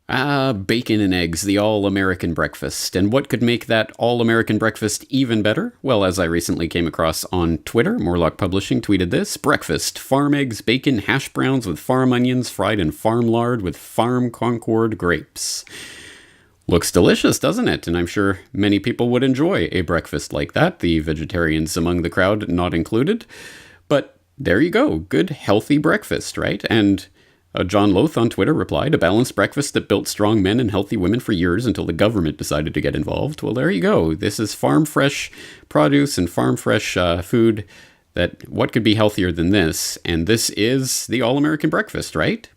Bacon and eggs, the all-American breakfast. And what could make that all-American breakfast even better? Well, as I recently came across on Twitter, Morlock Publishing tweeted this: breakfast, farm eggs, bacon, hash browns with farm onions, fried in farm lard with farm Concord grapes. Looks delicious, doesn't it? And I'm sure many people would enjoy a breakfast like that, the vegetarians among the crowd not included. But there you go, good, healthy breakfast, right? And John Loth on Twitter replied, a balanced breakfast that built strong men and healthy women for years until the government decided to get involved. Well, there you go. This is farm fresh produce and farm fresh food. That what could be healthier than this? And this is the all-American breakfast, right?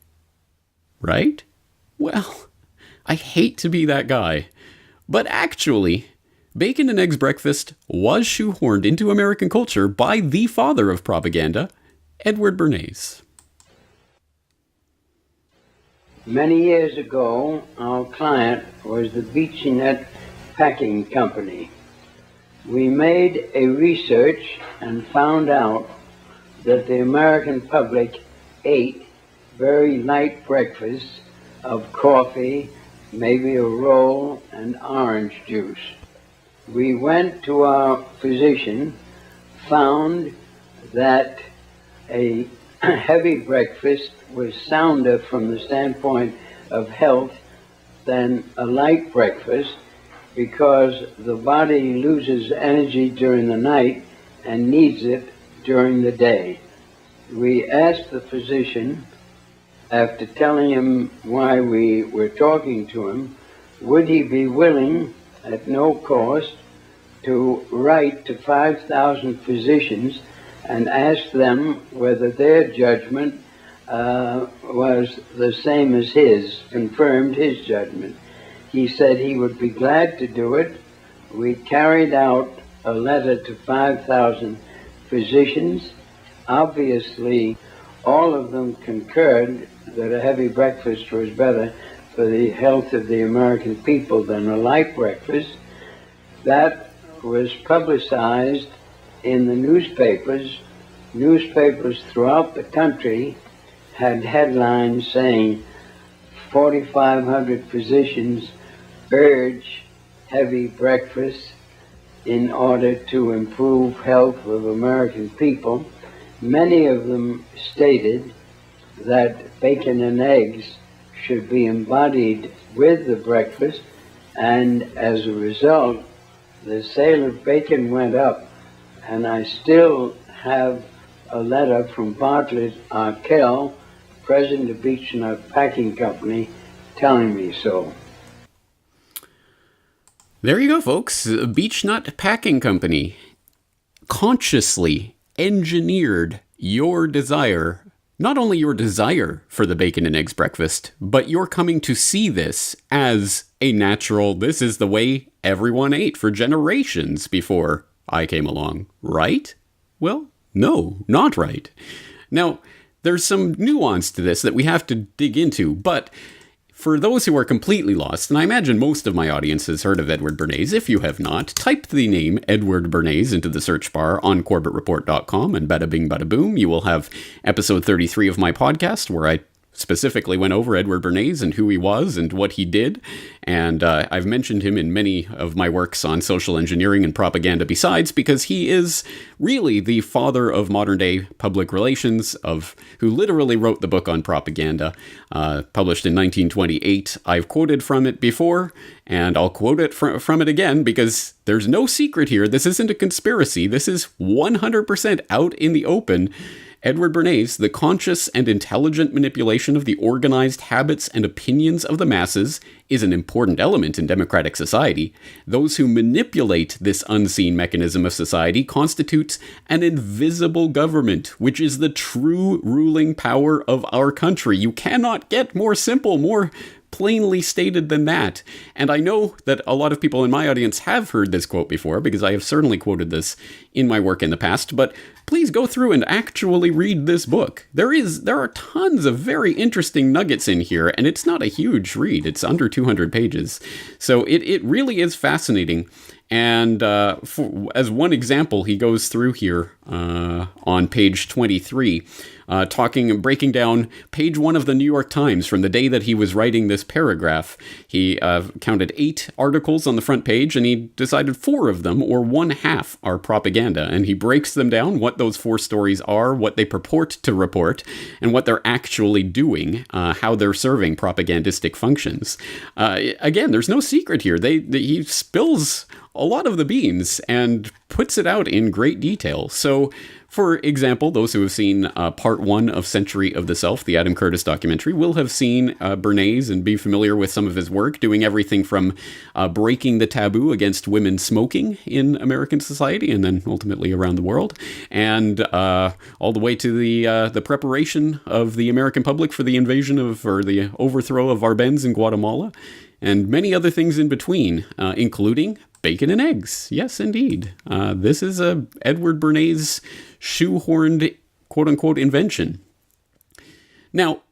Right? Well, I hate to be that guy, but actually, bacon and eggs breakfast was shoehorned into American culture by the father of propaganda, Edward Bernays. Many years ago, our client was the Beechnet Packing Company. We made a research and found out that the American public ate very light breakfasts of coffee, maybe a roll, and orange juice. We went to our physician, found that a heavy breakfast was sounder from the standpoint of health than a light breakfast because the body loses energy during the night and needs it during the day. We asked the physician, after telling him why we were talking to him, would he be willing, at no cost, to write to 5,000 physicians and ask them whether their judgment was the same as his, confirmed his judgment. He said he would be glad to do it. We carried out a letter to 5,000 physicians. Obviously, all of them concurred that a heavy breakfast was better for the health of the American people than a light breakfast. That was publicized in the newspapers. Newspapers throughout the country had headlines saying 4,500 physicians urge heavy breakfast in order to improve health of American people. Many of them stated that bacon and eggs should be embodied with the breakfast, and as a result, the sale of bacon went up. And I still have a letter from Bartlett Arkell, president of Beechnut Packing Company, telling me so. There you go, folks. Beechnut Packing Company consciously engineered your desire, not only your desire for the bacon and eggs breakfast, but you're coming to see this as a natural, this is the way everyone ate for generations before I came along, right? Well, no, not right. Now, there's some nuance to this that we have to dig into, but for those who are completely lost, and I imagine most of my audience has heard of Edward Bernays, if you have not, type the name Edward Bernays into the search bar on CorbettReport.com, and bada bing bada boom, you will have episode 33 of my podcast, where I specifically went over Edward Bernays and who he was and what he did. And I've mentioned him in many of my works on social engineering and propaganda besides, because he is really the father of modern day public relations, who literally wrote the book on propaganda, published in 1928. I've quoted from it before, and I'll quote it from it again, because there's no secret here. This isn't a conspiracy. This is 100% out in the open. Edward Bernays, the conscious and intelligent manipulation of the organized habits and opinions of the masses is an important element in democratic society. Those who manipulate this unseen mechanism of society constitutes an invisible government, which is the true ruling power of our country. You cannot get more simple, more plainly stated than that. And I know that a lot of people in my audience have heard this quote before, because I have certainly quoted this in my work in the past, but please go through and actually read this book. There are tons of very interesting nuggets in here, and it's not a huge read. It's under 200 pages. So it really is fascinating. And as one example, he goes through here on page 23, breaking down page 1 of the New York Times from the day that he was writing this paragraph. He counted 8 articles on the front page, and he decided 4 of them, or 1/2, are propaganda. And he breaks them down, what those 4 stories are, what they purport to report, and what they're actually doing, how they're serving propagandistic functions. Again, there's no secret here. He spills a lot of the beans and puts it out in great detail. So, for example, those who have seen part 1 of Century of the Self, the Adam Curtis documentary, will have seen Bernays and be familiar with some of his work, doing everything from breaking the taboo against women smoking in American society and then ultimately around the world, and all the way to the preparation of the American public for the invasion or the overthrow of Arbenz in Guatemala, and many other things in between, including bacon and eggs. Yes, indeed. This is Edward Bernays' shoehorned, quote-unquote, invention. Now,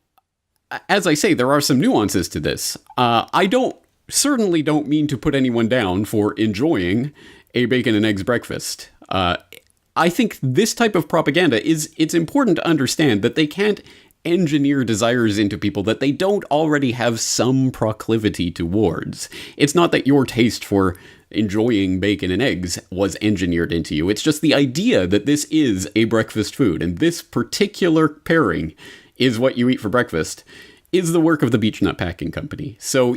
as I say, there are some nuances to this. I certainly don't mean to put anyone down for enjoying a bacon and eggs breakfast. I think this type of propaganda it's important to understand that they can't engineer desires into people that they don't already have some proclivity towards. It's not that your taste for enjoying bacon and eggs was engineered into you. It's just the idea that this is a breakfast food, and this particular pairing is what you eat for breakfast, is the work of the Beechnut Packing Company. So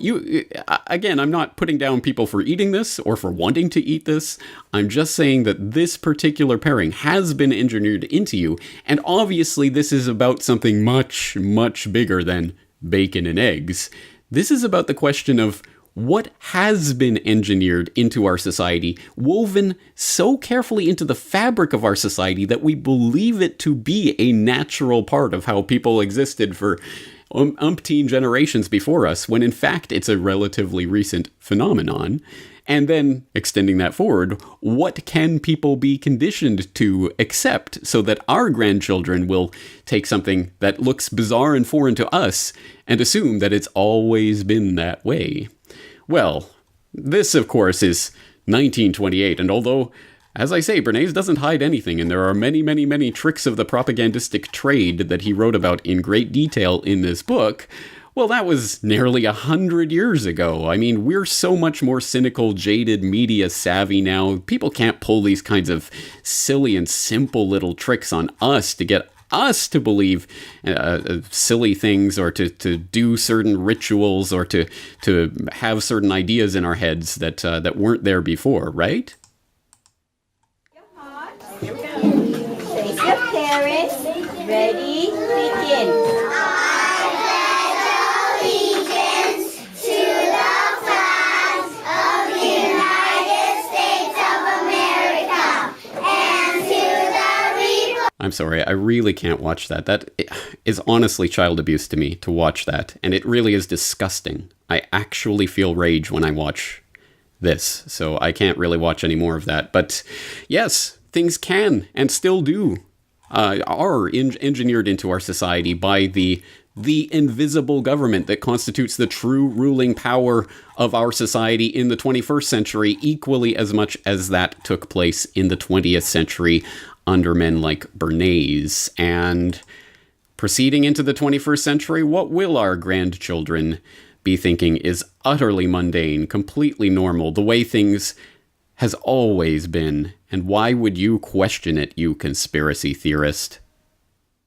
again, I'm not putting down people for eating this or for wanting to eat this. I'm just saying that this particular pairing has been engineered into you. And obviously this is about something much, much bigger than bacon and eggs. This is about the question of what has been engineered into our society, woven so carefully into the fabric of our society that we believe it to be a natural part of how people existed for umpteen generations before us, when in fact it's a relatively recent phenomenon. And then, extending that forward, what can people be conditioned to accept so that our grandchildren will take something that looks bizarre and foreign to us and assume that it's always been that way? Well, this, of course, is 1928, and although, as I say, Bernays doesn't hide anything, and there are many, many, many tricks of the propagandistic trade that he wrote about in great detail in this book, well, that was nearly 100 years ago. I mean, we're so much more cynical, jaded, media savvy now. People can't pull these kinds of silly and simple little tricks on us to get us to believe silly things, or to do certain rituals, or to have certain ideas in our heads that weren't there before, right? Here we go. Face your parents. Ready, begin. I'm sorry, I really can't watch that. That is honestly child abuse to me, to watch that. And it really is disgusting. I actually feel rage when I watch this, so I can't really watch any more of that. But yes, things can, and still do, are engineered into our society by the invisible government that constitutes the true ruling power of our society in the 21st century, equally as much as that took place in the 20th century under men like Bernays. And proceeding into the 21st century, what will our grandchildren be thinking is utterly mundane, completely normal, the way things has always been? And why would you question it, you conspiracy theorist?